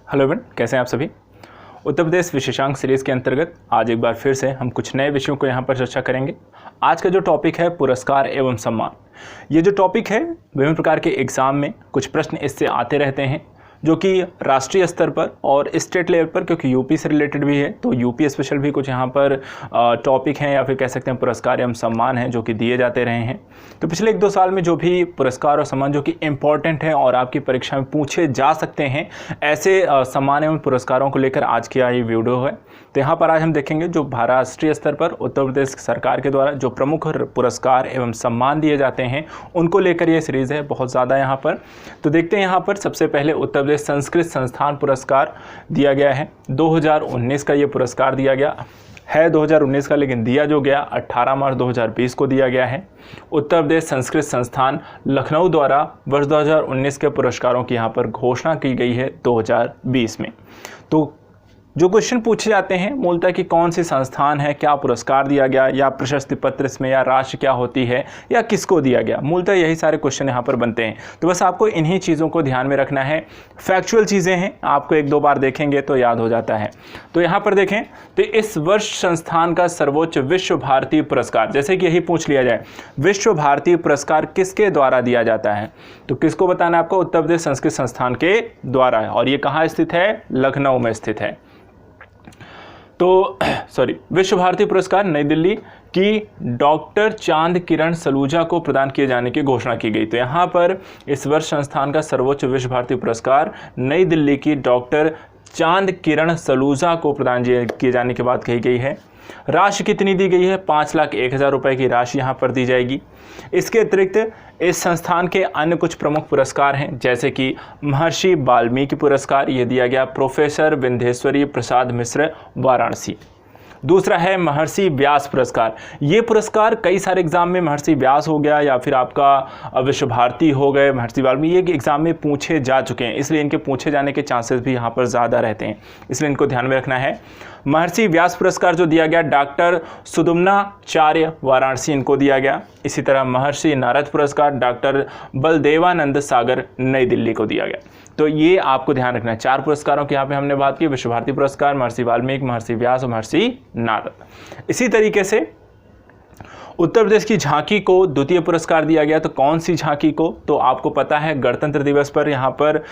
Hello everyone, कैसे हैं आप सभी। उत्तर प्रदेश विशेषांक सीरीज़ के अंतर्गत आज एक बार फिर से हम कुछ नए विषयों को यहाँ पर चर्चा करेंगे। आज का जो टॉपिक है पुरस्कार एवं सम्मान। ये जो टॉपिक है विभिन्न प्रकार के एग्ज़ाम में कुछ प्रश्न इससे आते रहते हैं, जो कि राष्ट्रीय स्तर पर और स्टेट लेवल पर, क्योंकि यूपी से रिलेटेड भी है तो यूपी स्पेशल भी कुछ यहाँ पर टॉपिक हैं या फिर कह सकते हैं पुरस्कार एवं सम्मान हैं जो कि दिए जाते रहे हैं। तो पिछले 1-2 साल में जो भी पुरस्कार और सम्मान जो कि इम्पॉर्टेंट हैं और आपकी परीक्षा में पूछे जा सकते हैं, ऐसे सम्मान एवं पुरस्कारों को लेकर आज की ये वीडियो है। तो यहाँ पर आज हम देखेंगे जो राष्ट्रीय स्तर पर उत्तर प्रदेश सरकार के द्वारा जो प्रमुख पुरस्कार एवं सम्मान दिए जाते हैं उनको लेकर ये सीरीज़ है बहुत ज़्यादा यहाँ पर। तो देखते हैं यहाँ पर सबसे पहले उत्तर प्रदेश संस्कृत संस्थान पुरस्कार दिया गया है। 2019 का ये पुरस्कार दिया गया है 2019 का, लेकिन दिया जो गया 18 मार्च 2020 को दिया गया है। उत्तर प्रदेश संस्कृत संस्थान लखनऊ द्वारा वर्ष 2019 के पुरस्कारों की यहाँ पर घोषणा की गई है 2020 में। तो जो क्वेश्चन पूछे जाते हैं मूलतः कि कौन सी संस्थान है, क्या पुरस्कार दिया गया, या प्रशस्ति पत्र इसमें, या राशि क्या होती है, या किसको दिया गया, मूलतः यही सारे क्वेश्चन यहाँ पर बनते हैं। तो बस आपको इन्हीं चीज़ों को ध्यान में रखना है। फैक्चुअल चीज़ें हैं, आपको 1-2 बार देखेंगे तो याद हो जाता है। तो यहाँ पर देखें तो इस वर्ष संस्थान का सर्वोच्च विश्व भारती पुरस्कार, जैसे कि यही पूछ लिया जाए विश्व भारती पुरस्कार किसके द्वारा दिया जाता है, तो किसको बताना है आपको, उत्तर प्रदेश संस्कृत संस्थान के द्वारा है। और ये कहाँ स्थित है, लखनऊ में स्थित है। तो विश्व भारती पुरस्कार नई दिल्ली की डॉक्टर चांद किरण सलूजा को प्रदान किए जाने की घोषणा की गई। तो यहाँ पर इस वर्ष संस्थान का सर्वोच्च विश्व भारती पुरस्कार नई दिल्ली की डॉक्टर चांद किरण सलूजा को प्रदान किए जाने की बात कही गई है। राशि कितनी दी गई है, 5,01,000 रुपये की राशि यहाँ पर दी जाएगी। इसके अतिरिक्त इस संस्थान के अन्य कुछ प्रमुख पुरस्कार हैं, जैसे कि महर्षि वाल्मीकि पुरस्कार, ये दिया गया प्रोफेसर विंध्येश्वरी प्रसाद मिश्र वाराणसी। दूसरा है महर्षि व्यास पुरस्कार। ये पुरस्कार कई सारे एग्जाम में महर्षि व्यास हो गया या फिर आपका विश्व भारती हो गए, महर्षि वाल्मीकि, ये एग्जाम में पूछे जा चुके हैं, इसलिए इनके पूछे जाने के चांसेस भी यहाँ पर ज़्यादा रहते हैं, इसलिए इनको ध्यान में रखना है। महर्षि व्यास पुरस्कार जो दिया गया डॉक्टर सुदुम्नाचार्य वाराणसी, इनको दिया गया। इसी तरह महर्षि नारद पुरस्कार डॉक्टर बलदेवानंद सागर नई दिल्ली को दिया गया। तो ये आपको ध्यान रखना है। 4 पुरस्कारों की यहाँ पे हमने बात की, विश्व भारती पुरस्कार, महर्षि वाल्मीकि, महर्षि व्यास और महर्षि नारद। इसी तरीके से उत्तर प्रदेश की झांकी को द्वितीय पुरस्कार दिया गया। तो कौन सी झांकी को, तो आपको पता है गणतंत्र दिवस पर यहाँ पर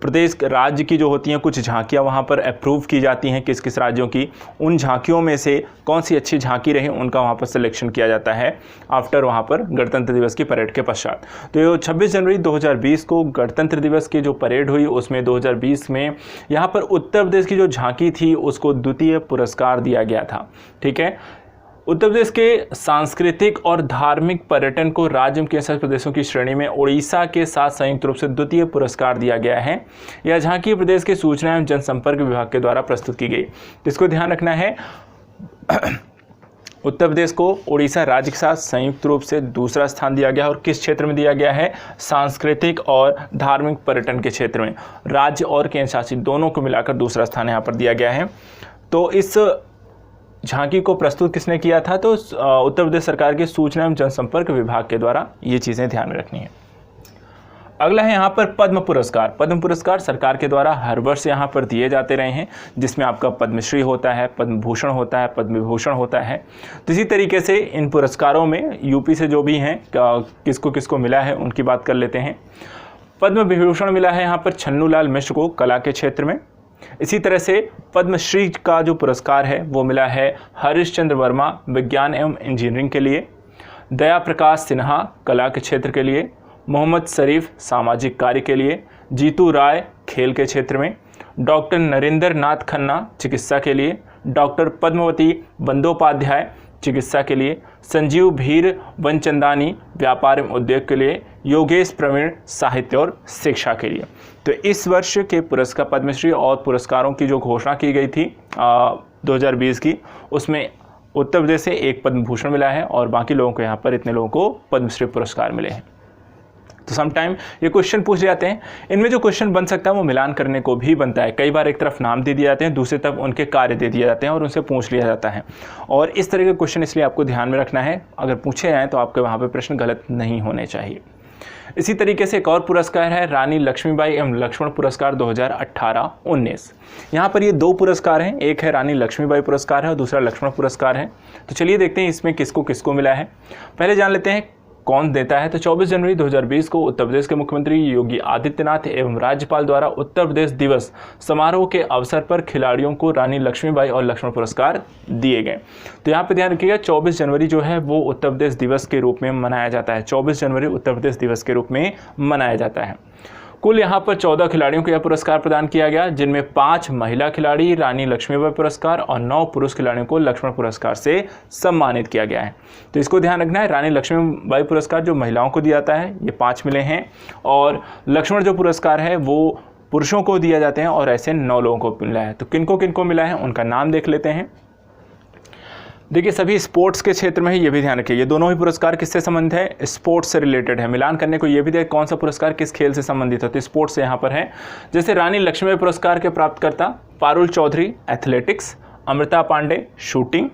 प्रदेश राज्य की जो होती हैं कुछ झांकियाँ वहाँ पर अप्रूव की जाती हैं, किस किस राज्यों की, उन झांकियों में से कौन सी अच्छी झांकी रही उनका वहाँ पर सिलेक्शन किया जाता है आफ्टर वहाँ पर गणतंत्र दिवस की परेड के पश्चात। तो 26 जनवरी 2020 को गणतंत्र दिवस की जो परेड हुई उसमें 2020 में यहाँ पर उत्तर प्रदेश की जो झांकी थी उसको द्वितीय पुरस्कार दिया गया था। ठीक है, उत्तर प्रदेश के सांस्कृतिक और धार्मिक पर्यटन को राज्य के केंद्र शासित प्रदेशों की श्रेणी में उड़ीसा के साथ संयुक्त रूप से द्वितीय पुरस्कार दिया गया है। यह झांकी प्रदेश के सूचना एवं जनसंपर्क विभाग के द्वारा प्रस्तुत की गई। इसको ध्यान रखना है, उत्तर प्रदेश को उड़ीसा राज्य के साथ संयुक्त रूप से दूसरा स्थान दिया गया और किस क्षेत्र में दिया गया है, सांस्कृतिक और धार्मिक पर्यटन के क्षेत्र में। राज्य और केंद्र शासित दोनों को मिलाकर दूसरा स्थान यहाँ पर दिया गया है। तो इस झांकी को प्रस्तुत किसने किया था, तो उत्तर प्रदेश सरकार के सूचना एवं जनसंपर्क विभाग के द्वारा। ये चीज़ें ध्यान में रखनी है। अगला है यहाँ पर पद्म पुरस्कार। पद्म पुरस्कार सरकार के द्वारा हर वर्ष यहाँ पर दिए जाते रहे हैं, जिसमें आपका पद्मश्री होता है, पद्म भूषण होता है, पद्म विभूषण होता है। तो इसी तरीके से इन पुरस्कारों में यूपी से जो भी हैं किसको किसको मिला है उनकी बात कर लेते हैं। पद्म विभूषण मिला है यहाँ पर छन्नूलाल मिश्र को कला के क्षेत्र में। इसी तरह से पद्मश्री का जो पुरस्कार है वो मिला है हरीशचंद्र वर्मा विज्ञान एवं इंजीनियरिंग के लिए, दया प्रकाश सिन्हा कला के क्षेत्र के लिए, मोहम्मद शरीफ सामाजिक कार्य के लिए, जीतू राय खेल के क्षेत्र में, डॉक्टर नरेंद्र नाथ खन्ना चिकित्सा के लिए, डॉक्टर पद्मावती बंदोपाध्याय चिकित्सा के लिए, संजीव भीर वनचंदानी व्यापार एवं उद्योग के लिए, योगेश प्रवीण साहित्य और शिक्षा के लिए। तो इस वर्ष के पुरस्कार पद्मश्री और पुरस्कारों की जो घोषणा की गई थी 2020 की, उसमें उत्तर प्रदेश से 1 पद्म भूषण मिला है और बाकी लोगों को यहाँ पर इतने लोगों को पद्मश्री पुरस्कार मिले हैं। तो समटाइम ये क्वेश्चन पूछ जाते हैं, इनमें जो क्वेश्चन बन सकता है वो मिलान करने को भी बनता है। कई बार एक तरफ नाम दे दिए जाते हैं, दूसरी तरफ उनके कार्य दे दिए जाते हैं और उनसे पूछ लिया जाता है। और इस तरह के क्वेश्चन इसलिए आपको ध्यान में रखना है, अगर पूछे जाएँ तो आपके वहाँ पर प्रश्न गलत नहीं होने चाहिए। इसी तरीके से एक और पुरस्कार है रानी लक्ष्मीबाई एवं लक्ष्मण पुरस्कार 2018-19। यहाँ पर ये 2 पुरस्कार हैं, एक है रानी लक्ष्मीबाई पुरस्कार है और दूसरा लक्ष्मण पुरस्कार है। तो चलिए देखते हैं इसमें किसको किसको मिला है। पहले जान लेते हैं कौन देता है। तो 24 जनवरी 2020 को उत्तर प्रदेश के मुख्यमंत्री योगी आदित्यनाथ एवं राज्यपाल द्वारा उत्तर प्रदेश दिवस समारोह के अवसर पर खिलाड़ियों को रानी लक्ष्मीबाई और लक्ष्मण पुरस्कार दिए गए। तो यहाँ पे ध्यान रखिएगा 24 जनवरी जो है वो उत्तर प्रदेश दिवस के रूप में मनाया जाता है। 24 जनवरी उत्तर प्रदेश दिवस के रूप में मनाया जाता है। कुल यहाँ पर 14 खिलाड़ियों को यह पुरस्कार प्रदान किया गया, जिनमें 5 महिला खिलाड़ी रानी लक्ष्मीबाई पुरस्कार और 9 पुरुष खिलाड़ियों को लक्ष्मण पुरस्कार से सम्मानित किया गया है। तो इसको ध्यान रखना है, रानी लक्ष्मीबाई पुरस्कार जो महिलाओं को दिया जाता है ये 5 मिले हैं, और लक्ष्मण जो पुरस्कार है वो पुरुषों को दिया जाते हैं और ऐसे 9 लोगों को मिला है। तो किनको मिला है उनका नाम देख लेते हैं। देखिए सभी स्पोर्ट्स के क्षेत्र में है, ये भी ध्यान रखिए। ये दोनों ही पुरस्कार किससे संबंधित है? स्पोर्ट्स से रिलेटेड है। मिलान करने को ये भी देख कौन सा पुरस्कार किस खेल से संबंधित है, तो स्पोर्ट्स से यहाँ पर है। जैसे रानी लक्ष्मीबाई पुरस्कार के प्राप्तकर्ता Parul Chaudhary athletics, Amrita Pandey shooting,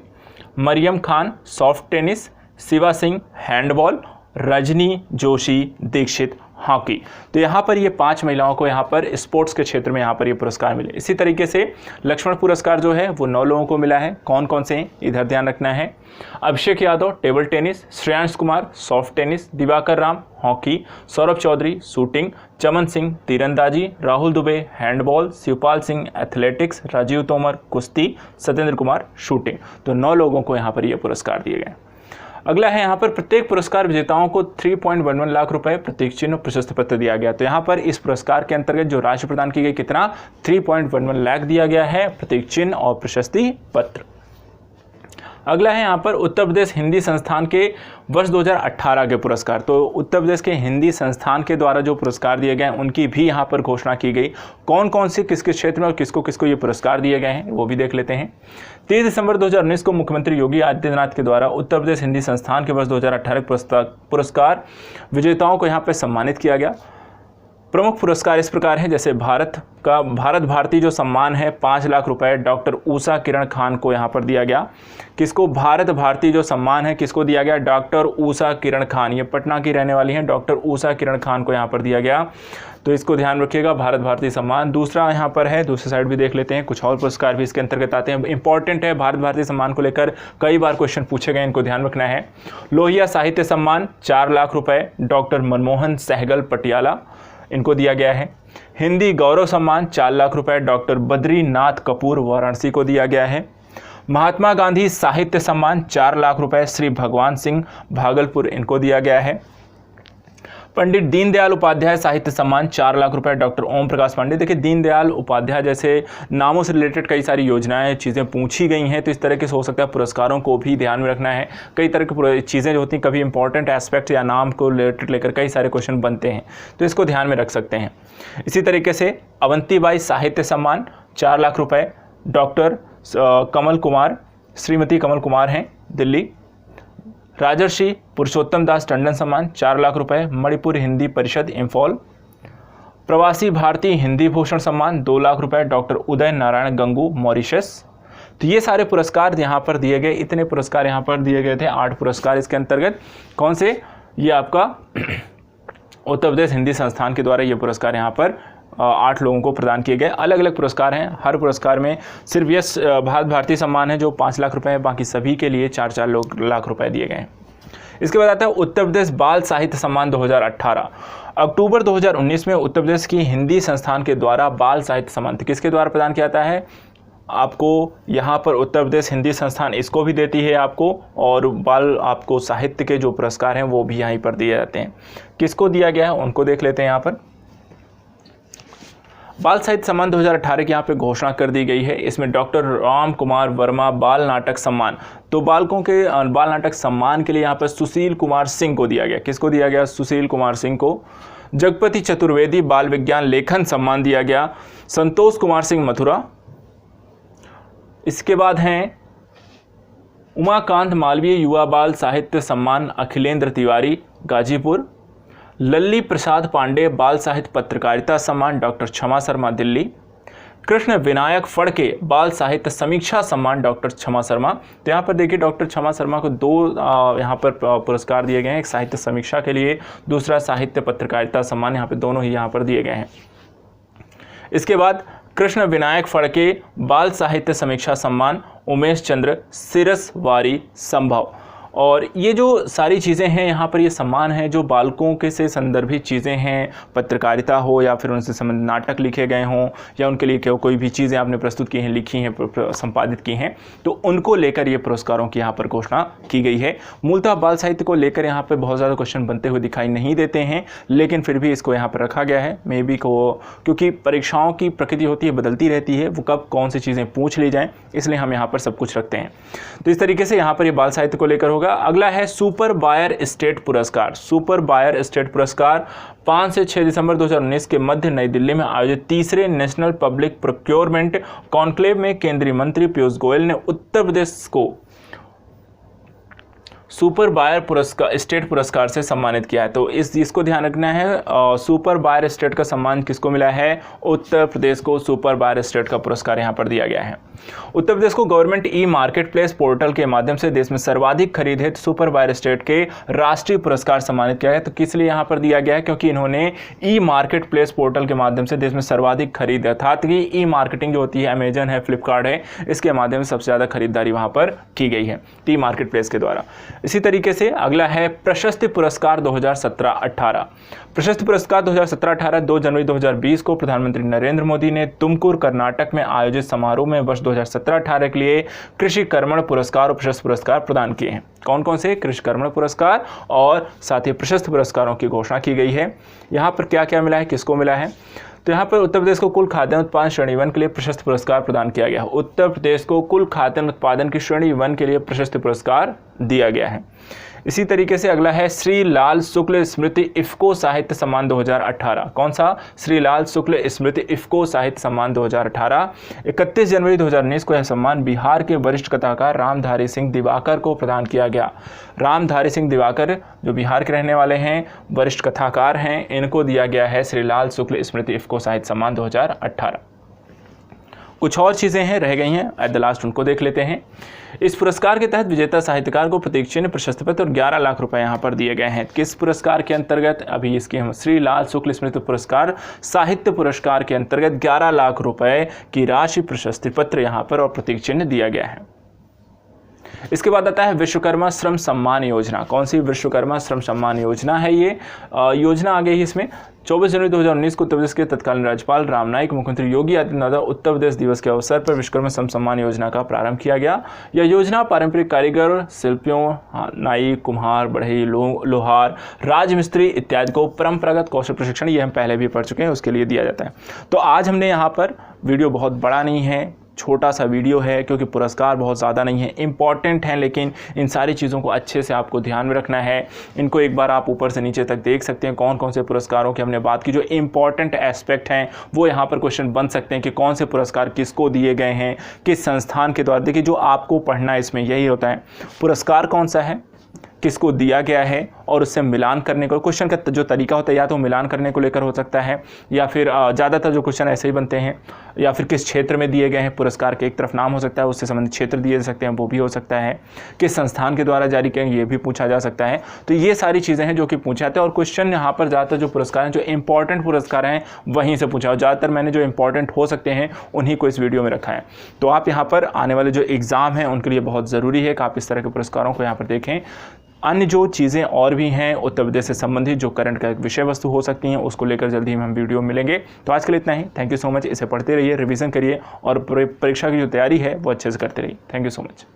Mariam Khan soft tennis, Shiva Singh handball, Rajni Joshi Dixit hockey. तो यहाँ पर ये 5 महिलाओं को यहाँ पर स्पोर्ट्स के क्षेत्र में यहाँ पर ये पुरस्कार मिले। इसी तरीके से लक्ष्मण पुरस्कार जो है वो 9 लोगों को मिला है। कौन कौन से हैं इधर ध्यान रखना है। Abhishek Yadav table tennis, Shreyansh Kumar soft tennis, Diwakar Ram hockey, Saurabh Chaudhary shooting, Chaman Singh तीरंदाजी, राहुल दुबे हैंडबॉल, शिवपाल सिंह एथलेटिक्स, राजीव तोमर कुश्ती, सत्येंद्र कुमार शूटिंग। तो 9 लोगों को यहाँ पर ये पुरस्कार दिए गए। अगला है यहाँ पर प्रत्येक पुरस्कार विजेताओं को 3.11 लाख रुपए, प्रतीक चिन्ह, प्रशस्ति पत्र दिया गया। तो यहाँ पर इस पुरस्कार के अंतर्गत जो राशि प्रदान की गई कितना 3.11 लाख दिया गया है, प्रतीक चिन्ह और प्रशस्ति पत्र। अगला है यहाँ पर उत्तर प्रदेश हिंदी संस्थान के वर्ष 2018 के पुरस्कार। तो उत्तर प्रदेश के हिंदी संस्थान के द्वारा जो पुरस्कार दिए गए उनकी भी यहाँ पर घोषणा की गई। कौन कौन से किस किस क्षेत्र में और किसको किसको ये पुरस्कार दिए गए हैं वो भी देख लेते हैं। 30 दिसंबर 2019 को मुख्यमंत्री योगी आदित्यनाथ के द्वारा उत्तर प्रदेश हिंदी संस्थान के वर्ष 2018 पुरस्कार विजेताओं को यहाँ पर सम्मानित किया गया। प्रमुख पुरस्कार इस प्रकार हैं, जैसे भारत भारती जो सम्मान है 5 लाख रुपए डॉक्टर ऊषा किरण खान को यहाँ पर दिया गया। किसको? भारत भारती जो सम्मान है किसको दिया गया? डॉक्टर ऊषा किरण खान, ये पटना की रहने वाली हैं, डॉक्टर ऊषा किरण खान को यहाँ पर दिया गया। तो इसको ध्यान रखिएगा, भारत भारती सम्मान। दूसरा यहाँ पर है, दूसरी साइड भी देख लेते हैं, कुछ और पुरस्कार भी इसके अंतर्गत आते हैं। इंपॉर्टेंट है, भारत भारती सम्मान को लेकर कई बार क्वेश्चन पूछे गए, इनको ध्यान रखना है। लोहिया साहित्य सम्मान 4 लाख रुपए डॉक्टर मनमोहन सहगल पटियाला, इनको दिया गया है। हिंदी गौरव सम्मान 4 लाख रुपए डॉक्टर बद्रीनाथ कपूर वाराणसी को दिया गया है। महात्मा गांधी साहित्य सम्मान 4 लाख रुपए श्री भगवान सिंह भागलपुर, इनको दिया गया है। पंडित दीनदयाल उपाध्याय साहित्य सम्मान 4 लाख रुपए डॉक्टर ओम प्रकाश पांडे। देखिए दीनदयाल उपाध्याय जैसे नामों से रिलेटेड कई सारी योजनाएं चीज़ें पूछी गई हैं, तो इस तरह के हो सकता है पुरस्कारों को भी ध्यान में रखना है। कई तरह की चीज़ें जो होती हैं, कभी इंपॉर्टेंट एस्पेक्ट या नाम को रिलेटेड लेकर कई सारे क्वेश्चन बनते हैं, तो इसको ध्यान में रख सकते हैं। इसी तरीके से अवंतीबाई साहित्य सम्मान 4 लाख रुपए डॉक्टर कमल कुमार, श्रीमती कमल कुमार हैं दिल्ली। राजर्षि पुरुषोत्तम दास टंडन सम्मान 4 लाख रुपए मणिपुर हिंदी परिषद इंफॉल। प्रवासी भारतीय हिंदी भूषण सम्मान 2 लाख रुपए डॉक्टर उदय नारायण गंगू मॉरिशस। तो ये सारे पुरस्कार यहाँ पर दिए गए, इतने पुरस्कार यहाँ पर दिए गए थे, 8 पुरस्कार इसके अंतर्गत। कौन से? ये आपका उत्तर प्रदेश हिंदी संस्थान के द्वारा ये पुरस्कार यहाँ पर 8 लोगों को प्रदान किए गए। अलग अलग पुरस्कार हैं, हर पुरस्कार में सिर्फ यस भारत भारती सम्मान है जो 5 लाख रुपए है, बाकी सभी के लिए 4-4 लाख रुपए दिए गए हैं। इसके बाद आता है उत्तर प्रदेश बाल साहित्य सम्मान 2018। अक्टूबर 2019 में उत्तर प्रदेश की हिंदी संस्थान के द्वारा बाल साहित्य सम्मान किसके द्वारा प्रदान किया जाता है? आपको यहाँ पर उत्तर प्रदेश हिंदी संस्थान इसको भी देती है आपको, और बाल आपको साहित्य के जो पुरस्कार हैं वो भी यहीं पर दिए जाते हैं। किसको दिया गया है उनको देख लेते हैं। यहाँ पर बाल साहित्य सम्मान 2018 की यहाँ पे घोषणा कर दी गई है। इसमें डॉक्टर राम कुमार वर्मा बाल नाटक सम्मान, तो बालकों के बाल नाटक सम्मान के लिए यहाँ पर सुशील कुमार सिंह को दिया गया। किसको दिया गया? सुशील कुमार सिंह को। जगपति चतुर्वेदी बाल विज्ञान लेखन सम्मान दिया गया संतोष कुमार सिंह मथुरा। इसके बाद हैं उमाकांत मालवीय युवा बाल साहित्य सम्मान अखिलेंद्र तिवारी गाजीपुर। लल्ली प्रसाद पांडे बाल साहित्य पत्रकारिता सम्मान डॉक्टर क्षमा शर्मा दिल्ली। कृष्ण विनायक फड़के बाल साहित्य समीक्षा सम्मान डॉक्टर क्षमा शर्मा। तो यहाँ पर देखिए डॉक्टर क्षमा शर्मा को दो यहाँ पर पुरस्कार दिए गए हैं, एक साहित्य समीक्षा के लिए, दूसरा साहित्य पत्रकारिता सम्मान, यहाँ पे दोनों ही यहाँ पर दिए गए हैं। इसके बाद कृष्ण विनायक फड़के बाल साहित्य समीक्षा सम्मान उमेश चंद्र सिरसवारी संभव। और ये जो सारी चीज़ें हैं यहाँ पर ये सम्मान है जो बालकों के से संदर्भित चीज़ें हैं, पत्रकारिता हो या फिर उनसे संबंधित नाटक लिखे गए हों या उनके लिए कोई भी चीज़ें आपने प्रस्तुत की हैं, लिखी हैं, संपादित की हैं, तो उनको लेकर ये पुरस्कारों की यहाँ पर घोषणा की गई है। मूलतः बाल साहित्य को लेकर यहाँ पर बहुत ज़्यादा क्वेश्चन बनते हुए दिखाई नहीं देते हैं, लेकिन फिर भी इसको यहाँ पर रखा गया है। मे बी को क्योंकि परीक्षाओं की प्रकृति होती है, बदलती रहती है, वो कब कौन सी चीज़ें पूछ ली जाएँ, इसलिए हम यहाँ पर सब कुछ रखते हैं। तो इस तरीके से यहाँ पर ये बाल साहित्य को लेकर होगा। अगला है सुपर बायर स्टेट पुरस्कार। सुपर बायर स्टेट पुरस्कार 5 से 6 दिसंबर 2019 के मध्य नई दिल्ली में आयोजित तीसरे नेशनल पब्लिक प्रोक्योरमेंट कॉन्क्लेव में केंद्रीय मंत्री पीयूष गोयल ने उत्तर प्रदेश को सुपर बायर पुरस्कार स्टेट पुरस्कार से सम्मानित किया है। तो इसको ध्यान रखना है, सुपर बायर स्टेट का सम्मान किसको मिला है? उत्तर प्रदेश को सुपर बायर स्टेट का पुरस्कार यहाँ पर दिया गया है। उत्तर प्रदेश को government e market place portal के माध्यम से देश में सर्वाधिक खरीद हेतु सुपर बायर स्टेट के राष्ट्रीय पुरस्कार सम्मानित किया है। तो किस लिए यहाँ पर दिया गया है? क्योंकि इन्होंने ई मार्केट प्लेस पोर्टल के माध्यम से देश में सर्वाधिक खरीद, अर्थात कि ई मार्केटिंग जो होती है, अमेजन है, फ्लिपकार्ट है, इसके माध्यम से सबसे ज़्यादा खरीदारी वहाँ पर की गई है ई मार्केट प्लेस के द्वारा। इसी तरीके से अगला है प्रशस्ति पुरस्कार 2017-18। प्रशस्ति पुरस्कार 2017-18 2 जनवरी 2020 को प्रधानमंत्री नरेंद्र मोदी ने तुमकुर कर्नाटक में आयोजित समारोह में वर्ष 2017-18 के लिए कृषि कर्मण पुरस्कार और प्रशस्ति पुरस्कार प्रदान किए हैं। कौन कौन से? कृषि कर्मण पुरस्कार और साथ ही प्रशस्ति पुरस्कारों की घोषणा की गई है। यहाँ पर क्या क्या मिला है, किसको मिला है? तो यहाँ पर उत्तर प्रदेश को कुल खाद्यान्न उत्पादन श्रेणी 1 के लिए प्रशस्ति पुरस्कार प्रदान किया गया है। उत्तर प्रदेश को कुल खाद्यान्न उत्पादन की श्रेणी 1 के लिए प्रशस्ति पुरस्कार दिया गया है। इसी तरीके से अगला है श्री लाल शुक्ल स्मृति इफ्को साहित्य सम्मान 2018। कौन सा? श्री लाल शुक्ल स्मृति इफ्को साहित्य सम्मान 2018। 31 जनवरी 2019 को यह सम्मान बिहार के वरिष्ठ कथाकार रामधारी सिंह दिवाकर को प्रदान किया गया। रामधारी सिंह दिवाकर जो बिहार के रहने वाले हैं, वरिष्ठ कथाकार हैं, इनको दिया गया है श्री लाल शुक्ल स्मृति इफ्को साहित्य सम्मान 2018। कुछ और चीज़ें हैं रह गई हैं, एट द लास्ट उनको देख लेते हैं। इस पुरस्कार के तहत विजेता साहित्यकार को प्रतीक चिन्ह, प्रशस्ति पत्र और 11 लाख रुपए यहाँ पर दिए गए हैं। किस पुरस्कार के अंतर्गत? अभी इसकी हम श्री लाल शुक्ल स्मृति पुरस्कार साहित्य पुरस्कार के अंतर्गत 11 लाख रुपए की राशि, प्रशस्ति पत्र यहाँ पर और प्रतीक चिन्ह दिया गया है। इसके बाद आता है विश्वकर्मा श्रम सम्मान योजना। कौन सी? विश्वकर्मा श्रम सम्मान योजना है। ये योजना आ गई इसमें 24 जनवरी 2019 को उत्तर प्रदेश के तत्कालीन राज्यपाल राम नाईक, मुख्यमंत्री योगी आदित्यनाथ उत्तर प्रदेश दिवस के अवसर पर विश्वकर्मा श्रम सम्मान योजना का प्रारंभ किया गया। यह योजना पारंपरिक कारीगर, शिल्पियों, नाई, कुम्हार, बढ़ई, लोहार, राजमिस्त्री इत्यादि को परंपरागत कौशल प्रशिक्षण, ये हम पहले भी पढ़ चुके हैं, उसके लिए दिया जाता है। तो आज हमने यहाँ पर वीडियो बहुत बड़ा नहीं है, छोटा सा वीडियो है, क्योंकि पुरस्कार बहुत ज़्यादा नहीं है, इंपॉर्टेंट हैं, लेकिन इन सारी चीज़ों को अच्छे से आपको ध्यान में रखना है। इनको एक बार आप ऊपर से नीचे तक देख सकते हैं, कौन कौन से पुरस्कारों की हमने बात की, जो इंपॉर्टेंट एस्पेक्ट हैं वो यहाँ पर क्वेश्चन बन सकते हैं कि कौन से पुरस्कार किसको दिए गए हैं, किस संस्थान के द्वारा। देखिए, जो आपको पढ़ना है इसमें यही होता है, पुरस्कार कौन सा है, किसको दिया गया है, और उससे मिलान करने को, क्वेश्चन का जो तरीका होता है या तो मिलान करने को लेकर हो सकता है, या फिर ज़्यादातर जो क्वेश्चन ऐसे ही बनते हैं, या फिर किस क्षेत्र में दिए गए हैं पुरस्कार के, एक तरफ नाम हो सकता है, उससे संबंधित क्षेत्र दिए सकते हैं, वो भी हो सकता है, किस संस्थान के द्वारा जारी किए ये भी पूछा जा सकता है। तो ये सारी चीज़ें हैं जो कि पूछे जाते हैं, और क्वेश्चन यहाँ पर ज़्यादातर जो पुरस्कार हैं, जो इंपॉर्टेंट पुरस्कार हैं, वहीं से पूछा, और ज़्यादातर मैंने जो इंपॉर्टेंट हो सकते हैं उन्हीं को इस वीडियो में रखा है। तो आप यहाँ पर आने वाले जो एग्ज़ाम हैं उनके लिए बहुत ज़रूरी है कि आप इस तरह के पुरस्कारों को यहाँ पर देखें। अन्य जो चीज़ें और भी हैं उत्तर प्रदेश से संबंधित, जो करंट का विषय वस्तु हो सकती हैं, उसको लेकर जल्दी हम वीडियो मिलेंगे। तो आज के लिए इतना ही। Thank you so much. इसे पढ़ते रहिए, रिवीजन करिए, और परीक्षा की जो तैयारी है वो अच्छे से करते रहिए। Thank you so much.